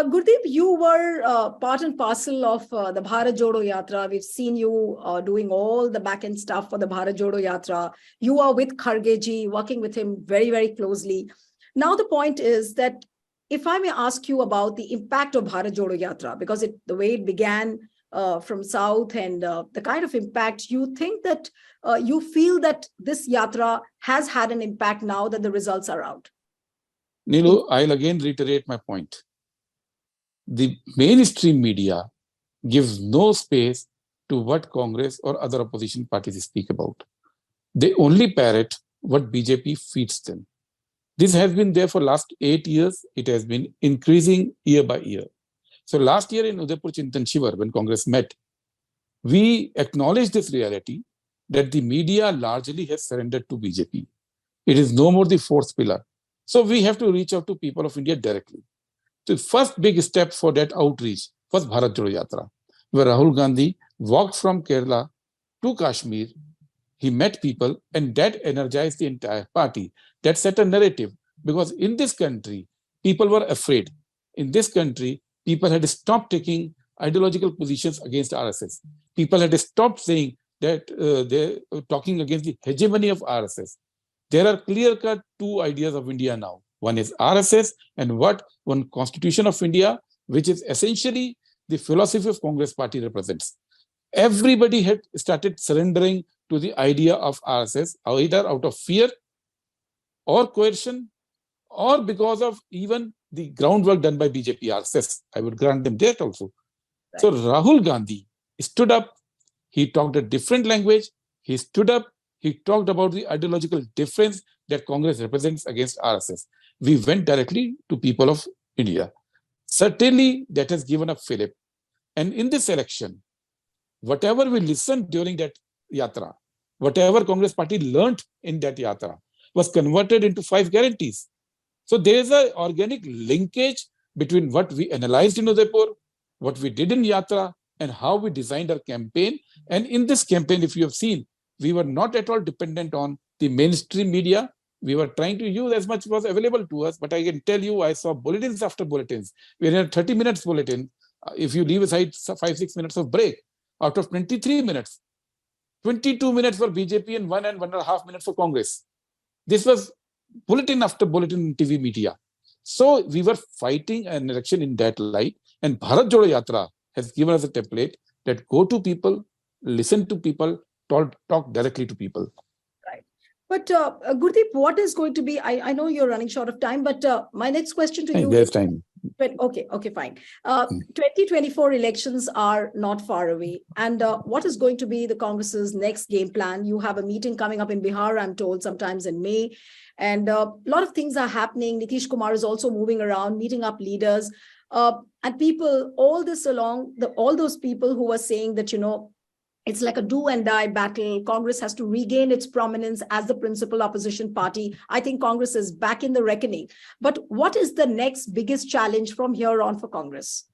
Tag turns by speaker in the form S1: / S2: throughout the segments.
S1: Gurdeep, you were part and parcel of the Bharat Jodo Yatra. We've seen you doing all the back-end stuff for the Bharat Jodo Yatra. You are with Kharge ji, working with him very, very closely. Now, the point is that if I may ask you about the impact of Bharat Jodo Yatra, because the way it began from South and the kind of impact you think that you feel that this Yatra has had an impact now that the results are out.
S2: Nilu, I'll again reiterate my point. The mainstream media gives no space to what Congress or other opposition parties speak about. They only parrot what BJP feeds them. This has been there for last 8 years. It has been increasing year by year. So last year in Udaipur Chintan Shivar, when Congress met, we acknowledged this reality that the media largely has surrendered to BJP. It is no more the fourth pillar. So we have to reach out to people of India directly. The first big step for that outreach was Bharat Jodo Yatra, where Rahul Gandhi walked from Kerala to Kashmir. He met people, and that energized the entire party. That set a narrative, because in this country, people were afraid. In this country, people had stopped taking ideological positions against RSS. People had stopped saying that they're talking against the hegemony of RSS. There are clear-cut two ideas of India now. One is RSS, and one Constitution of India, which is essentially the philosophy of Congress party represents. Everybody had started surrendering to the idea of RSS, either out of fear or coercion, or because of even the groundwork done by BJP RSS. I would grant them that also. Right. So Rahul Gandhi stood up. He talked a different language. He stood up. He talked about the ideological difference that Congress represents against RSS. We went directly to people of India. Certainly, that has given a fillip. And in this election, whatever we listened during that yatra, whatever Congress party learnt in that yatra, was converted into 5 guarantees. So there is an organic linkage between what we analyzed in Udaipur, what we did in yatra, and how we designed our campaign. And in this campaign, if you have seen, we were not at all dependent on the mainstream media. We were trying to use as much was available to us, but I can tell you, I saw bulletins after bulletins. We had a 30 minutes bulletin. If you leave aside 5-6 minutes of break, out of 23 minutes, 22 minutes for BJP and 1.5 minutes for Congress. This was bulletin after bulletin in TV media. So we were fighting an election in that light, and Bharat Jodo Yatra has given us a template that go to people, listen to people, talk directly to people.
S1: But Gurdeep, what is going to be, I know you're running short of time, but my next question to you.
S2: There's time.
S1: Okay, fine. 2024 elections are not far away. And what is going to be the Congress's next game plan? You have a meeting coming up in Bihar, I'm told, sometimes in May. And a lot of things are happening. Nitish Kumar is also moving around, meeting up leaders. And people, all this along, all those people who were saying that, it's like a do and die battle. Congress has to regain its prominence as the principal opposition party. I think Congress is back in the reckoning. But what is the next biggest challenge from here on for Congress?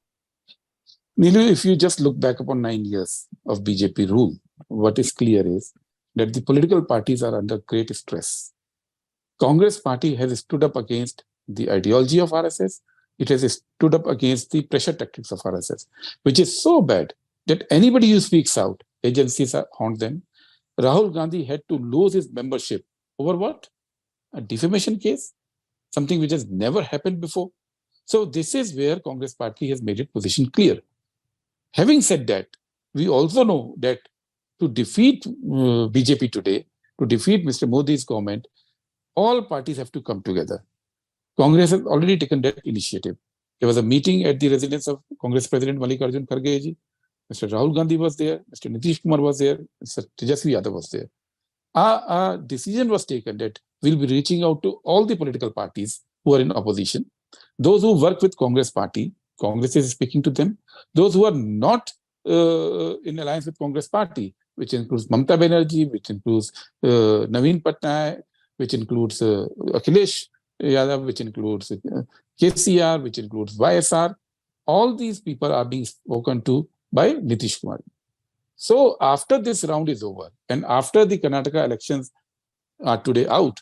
S2: Nilu, if you just look back upon 9 years of BJP rule, what is clear is that the political parties are under great stress. Congress party has stood up against the ideology of RSS. It has stood up against the pressure tactics of RSS, which is so bad that anybody who speaks out, agencies haunt them. Rahul Gandhi had to lose his membership over what? A defamation case? Something which has never happened before. So this is where Congress party has made its position clear. Having said that, we also know that to defeat BJP today, to defeat Mr. Modi's government, all parties have to come together. Congress has already taken that initiative. There was a meeting at the residence of Congress President Mallikarjun Kharge ji. Mr. Rahul Gandhi was there, Mr. Nitish Kumar was there, Mr. Tejasvi Yadav was there. A decision was taken that we'll be reaching out to all the political parties who are in opposition. Those who work with Congress party, Congress is speaking to them. Those who are not in alliance with Congress party, which includes Mamata Banerjee, which includes Naveen Patnaik, which includes Akhilesh Yadav, which includes KCR, which includes YSR. All these people are being spoken to by Nitish Kumar. So after this round is over, and after the Karnataka elections are today out,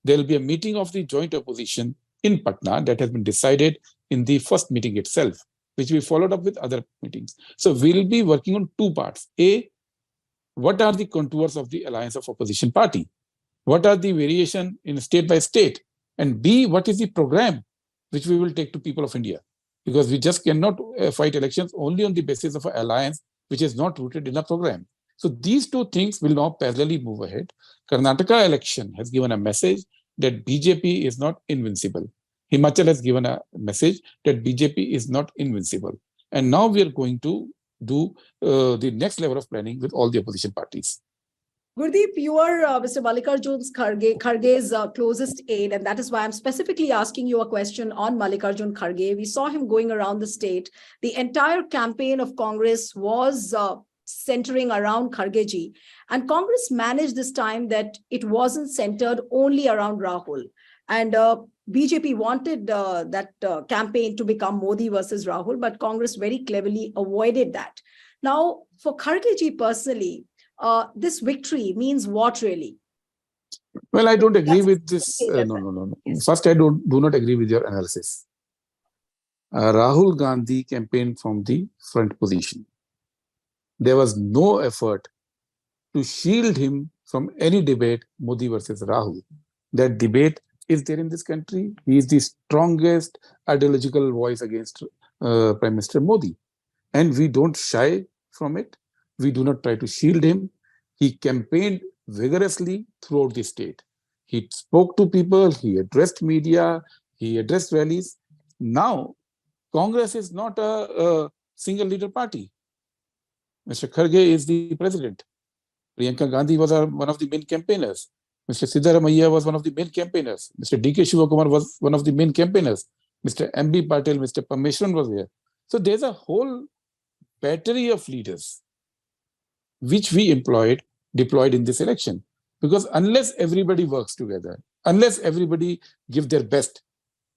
S2: there will be a meeting of the joint opposition in Patna that has been decided in the first meeting itself, which we followed up with other meetings. So we'll be working on two parts. A, what are the contours of the alliance of opposition party? What are the variation in state by state? And B, what is the program which we will take to people of India? Because we just cannot fight elections only on the basis of an alliance which is not rooted in a program. So these two things will now parallelly move ahead. Karnataka election has given a message that BJP is not invincible. Himachal has given a message that BJP is not invincible. And now we are going to do the next level of planning with all the opposition parties.
S1: Gurdeep, you are Mr. Mallikarjun Kharge's closest aide, and that is why I'm specifically asking you a question on Mallikarjun Kharge. We saw him going around the state. The entire campaign of Congress was centering around Khargeji, and Congress managed this time that it wasn't centered only around Rahul. And BJP wanted that campaign to become Modi versus Rahul, but Congress very cleverly avoided that. Now, for Khargeji personally, this victory means what really?
S2: Well, I don't agree with this. No. Yes. First, I do not agree with your analysis. Rahul Gandhi campaigned from the front position. There was no effort to shield him from any debate, Modi versus Rahul. That debate is there in this country. He is the strongest ideological voice against Prime Minister Modi. And we don't shy from it. We do not try to shield him. He campaigned vigorously throughout the state. He spoke to people, he addressed media, he addressed rallies. Now, Congress is not a single leader party. Mr. Kharge is the president. Priyanka Gandhi was one of the main campaigners. Mr. Siddaramaiah was one of the main campaigners. Mr. D.K. Shivakumar was one of the main campaigners. Mr. M.B. Patel, Mr. Parmeshwaran was there. So there's a whole battery of leaders which we deployed in this election. Because unless everybody works together, unless everybody gives their best,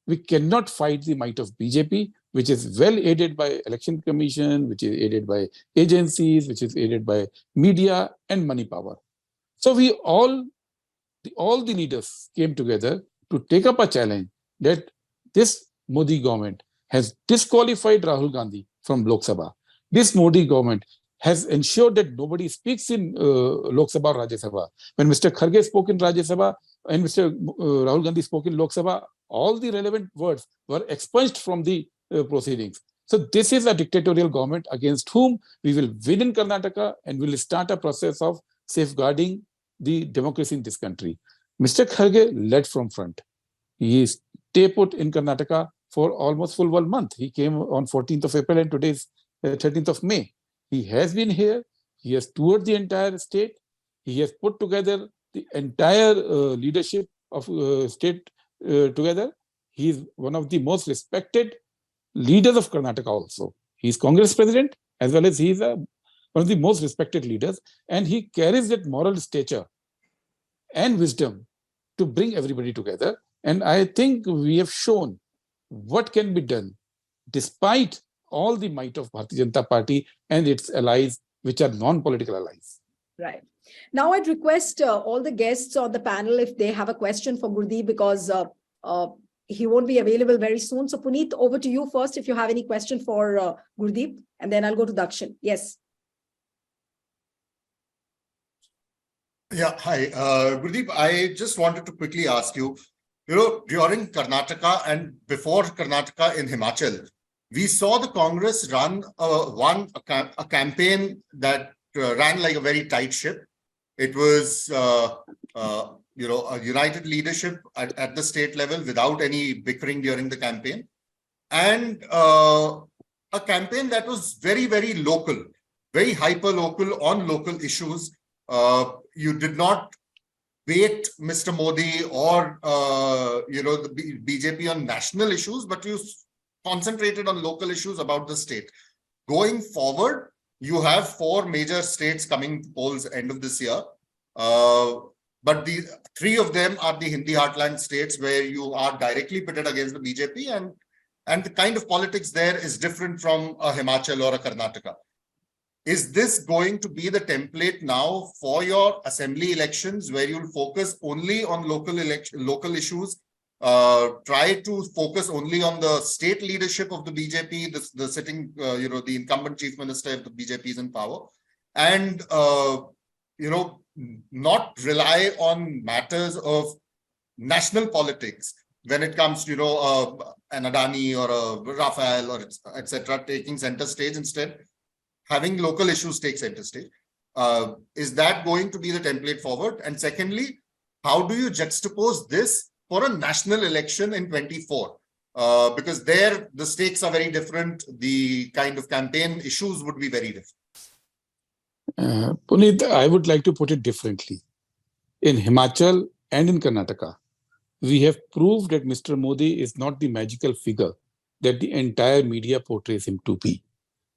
S2: we cannot fight the might of BJP, which is well aided by Election Commission, which is aided by agencies, which is aided by media and money power. So we all the leaders came together to take up a challenge that this Modi government has disqualified Rahul Gandhi from Lok Sabha. This Modi government has ensured that nobody speaks in Lok Sabha or Rajya Sabha. When Mr. Kharge spoke in Rajya Sabha and Mr. Rahul Gandhi spoke in Lok Sabha, all the relevant words were expunged from the proceedings. So this is a dictatorial government against whom we will win in Karnataka and will start a process of safeguarding the democracy in this country. Mr. Kharge led from front. He stayed put in Karnataka for almost full 1 month. He came on 14th of April and today is 13th of May. He has been here. He has toured the entire state. He has put together the entire leadership of state together. He is one of the most respected leaders of Karnataka also. He is Congress president as well as he is one of the most respected leaders, and he carries that moral stature and wisdom to bring everybody together. And I think we have shown what can be done despite all the might of Bharatiya Janata Party and its allies, which are non-political allies.
S1: Right. Now I'd request all the guests on the panel if they have a question for Gurdeep, because he won't be available very soon. So Puneet, over to you first if you have any question for Gurdeep, and then I'll go to Dakshin. Yes.
S3: Yeah, hi. Gurdeep, I just wanted to quickly ask you, during Karnataka and before Karnataka in Himachal, we saw the Congress run a campaign that ran like a very tight ship. It was, a united leadership at the state level without any bickering during the campaign. And a campaign that was very, very local, very hyper-local on local issues. You did not bait Mr. Modi or, the BJP on national issues, but you concentrated on local issues about the state. Going forward, you have 4 major states coming to polls end of this year. But the 3 of them are the Hindi heartland states where you are directly pitted against the BJP, and the kind of politics there is different from a Himachal or a Karnataka. Is this going to be the template now for your assembly elections where you'll focus only on local issues try to focus only on the state leadership of the BJP, the sitting, the incumbent chief minister if the BJP is in power, and, not rely on matters of national politics when it comes to, an Adani or a Rafael or etc. taking center stage, instead having local issues take center stage. Is that going to be the template forward? And secondly, how do you juxtapose this for a national election in 24? Because there the stakes are very different. The kind of campaign issues would be very different.
S2: Puneet, I would like to put it differently. In Himachal and in Karnataka, we have proved that Mr. Modi is not the magical figure that the entire media portrays him to be.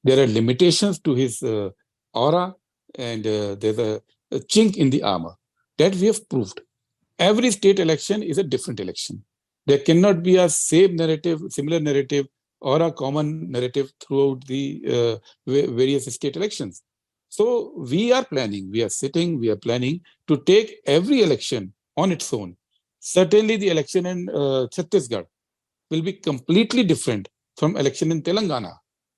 S2: There are limitations to his aura, and there's a chink in the armor. That we have proved. Every state election is a different election. There cannot be a same narrative, similar narrative, or a common narrative throughout the various state elections. So we are planning, we are planning to take every election on its own. Certainly the election in Chhattisgarh will be completely different from election in Telangana,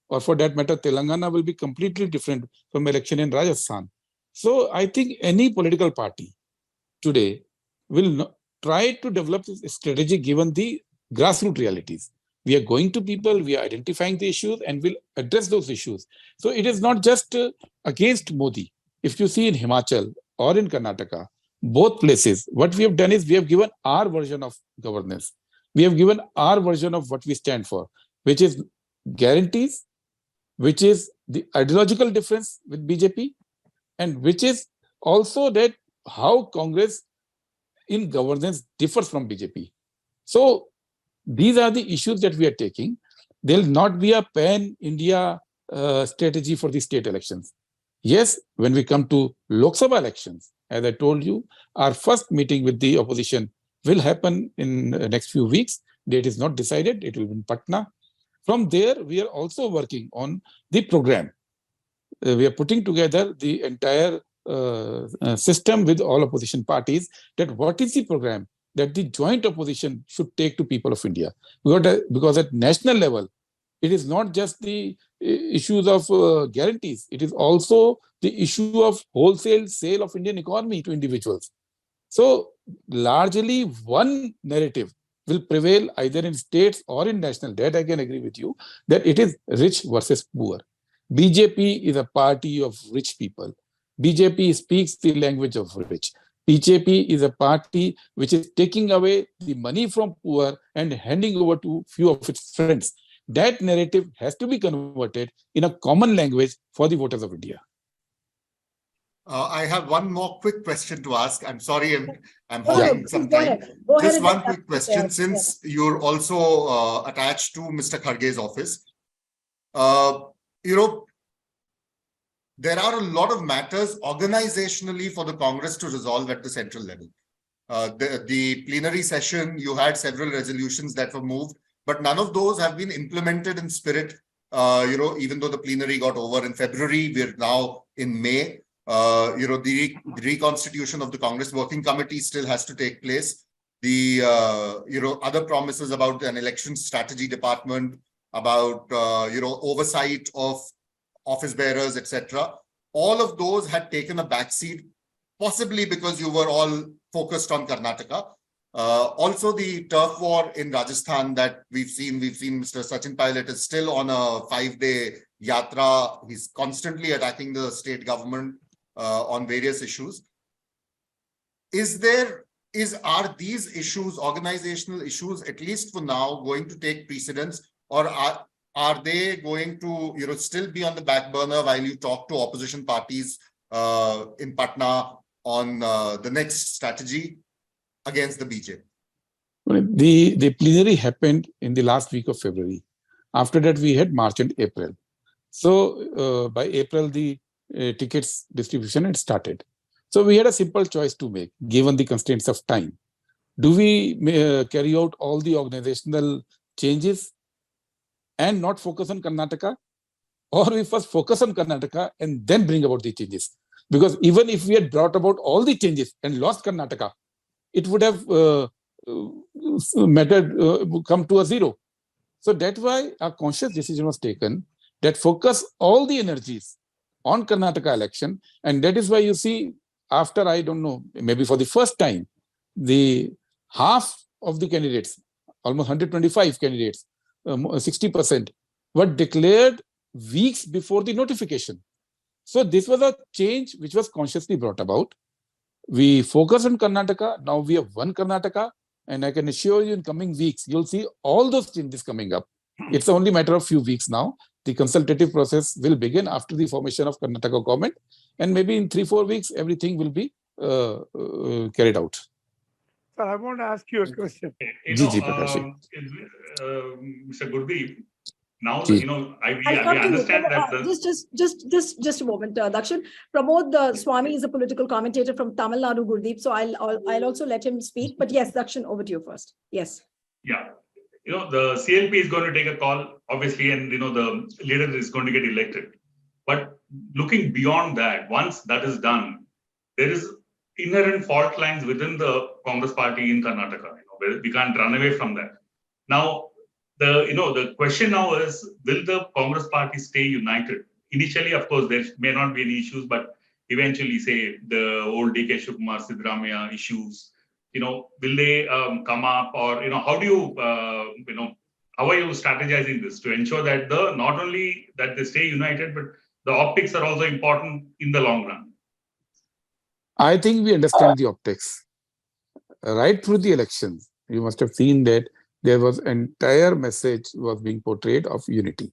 S2: or for that matter, Telangana will be completely different from election in Rajasthan. So I think any political party today will try to develop this strategy given the grassroots realities. We are going to people, we are identifying the issues, and will address those issues. So it is not just against Modi. If you see in Himachal or in Karnataka, both places, what we have done is we have given our version of governance. We have given our version of what we stand for, which is guarantees, which is the ideological difference with BJP, and which is also that how Congress in governance differs from BJP. So these are the issues that we are taking. There will not be a pan-India strategy for the state elections. Yes, when we come to Lok Sabha elections, as I told you, our first meeting with the opposition will happen in the next few weeks. Date is not decided. It will be in Patna. From there, we are also working on the program. We are putting together the entire system with all opposition parties, that what is the program that the joint opposition should take to people of India. Because at national level, it is not just the issues of guarantees. It is also the issue of wholesale sale of Indian economy to individuals. So largely one narrative will prevail either in states or in national. That I can agree with you, that it is rich versus poor. BJP is a party of rich people. BJP speaks the language of rich. BJP is a party which is taking away the money from poor and handing over to few of its friends. That narrative has to be converted in a common language for the voters of India.
S3: I have one more quick question to ask. I'm sorry, I'm hogging some time.
S1: Go ahead
S3: Just
S1: and
S3: one
S1: ask.
S3: quick question,
S1: Yeah,
S3: since you're also attached to Mr. Kharge's office. There are a lot of matters organizationally for the Congress to resolve at the central level. The plenary session, you had several resolutions that were moved, but none of those have been implemented in spirit. Even though the plenary got over in February, we're now in May. The reconstitution of the Congress Working Committee still has to take place. The other promises about an election strategy department, about oversight of office bearers, etc. All of those had taken a backseat, possibly because you were all focused on Karnataka. Also, the turf war in Rajasthan that we've seen Mr. Sachin Pilot is still on a 5-day yatra. He's constantly attacking the state government on various issues. Are these issues, organizational issues, at least for now, going to take precedence, or are they going to still be on the back burner while you talk to opposition parties in Patna on the next strategy against the BJP?
S2: The plenary happened in the last week of February. After that, we had March and April. So by April, the tickets distribution had started. So we had a simple choice to make, given the constraints of time. Do we carry out all the organizational changes and not focus on Karnataka? Or we first focus on Karnataka and then bring about the changes? Because even if we had brought about all the changes and lost Karnataka, it would have method come to a zero. So that's why a conscious decision was taken that focus all the energies on Karnataka election. And that is why you see, after, I don't know, maybe for the first time, the half of the candidates, almost 125 candidates, 60%, were declared weeks before the notification. So this was a change which was consciously brought about. We focus on Karnataka. Now we have one Karnataka. And I can assure you in coming weeks, you'll see all those changes coming up. It's only a matter of few weeks now. The consultative process will begin after the formation of Karnataka government. And maybe in 3-4 weeks, everything will be carried out.
S4: Sir, I want to ask you a question.
S5: Mr. Gurdeep, now,
S2: Ji.
S5: we understand that
S1: just a moment, Dakshin. Pramod Swami is a political commentator from Tamil Nadu, Gurdeep. So I'll also let him speak. But yes, Dakshin, over to you first. Yes.
S5: Yeah. The CLP is going to take a call, obviously, and, the leader is going to get elected. But looking beyond that, once that is done, there is inherent fault lines within the Congress party in Karnataka. We can't run away from that. Now, the question now is, will the Congress party stay united? Initially, of course, there may not be any issues, but eventually, say, the old DK Shivakumar Siddaramaiah issues, will they come up, or, how do you, how are you strategizing this to ensure that not only that they stay united, but the optics are also important in the long run?
S2: I think we understand the optics. Right through the elections, you must have seen that there was entire message was being portrayed of unity.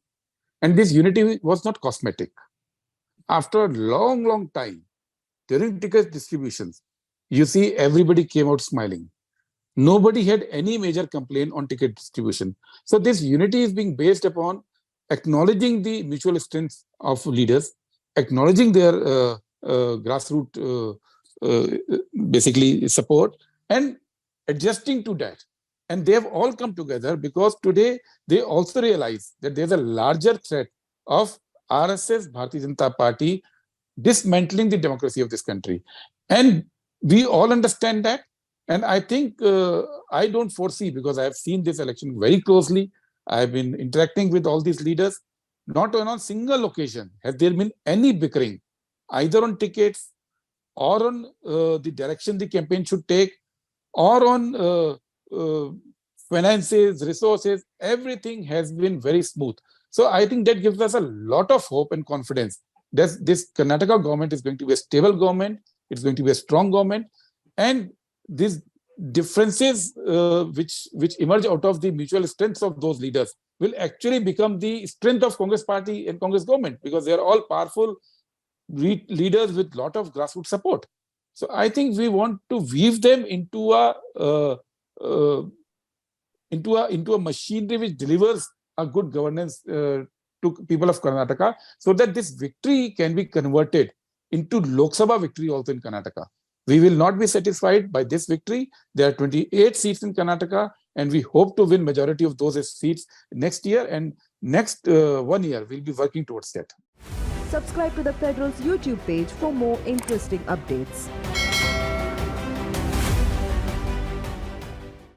S2: And this unity was not cosmetic. After a long time, during ticket distributions, you see everybody came out smiling. Nobody had any major complaint on ticket distribution. So this unity is being based upon acknowledging the mutual strengths of leaders, acknowledging their grassroots basically support, and adjusting to that. And they have all come together because today they also realize that there's a larger threat of RSS, Bharatiya Janata Party, dismantling the democracy of this country. And we all understand that. And I think I don't foresee, because I have seen this election very closely. I've been interacting with all these leaders. Not on a single occasion has there been any bickering, either on tickets or on the direction the campaign should take, or on finances, resources. Everything has been very smooth. So I think that gives us a lot of hope and confidence that this Karnataka government is going to be a stable government. It's going to be a strong government. And these differences which emerge out of the mutual strengths of those leaders will actually become the strength of Congress party and Congress government, because they are all powerful leaders with a lot of grassroots support. So I think we want to weave them into a machinery which delivers a good governance to people of Karnataka, so that this victory can be converted into Lok Sabha victory also in Karnataka. We will not be satisfied by this victory. There are 28 seats in Karnataka, and we hope to win majority of those seats next year, and next 1 year we'll be working towards that.
S6: Subscribe to the Federal's YouTube page for more interesting updates.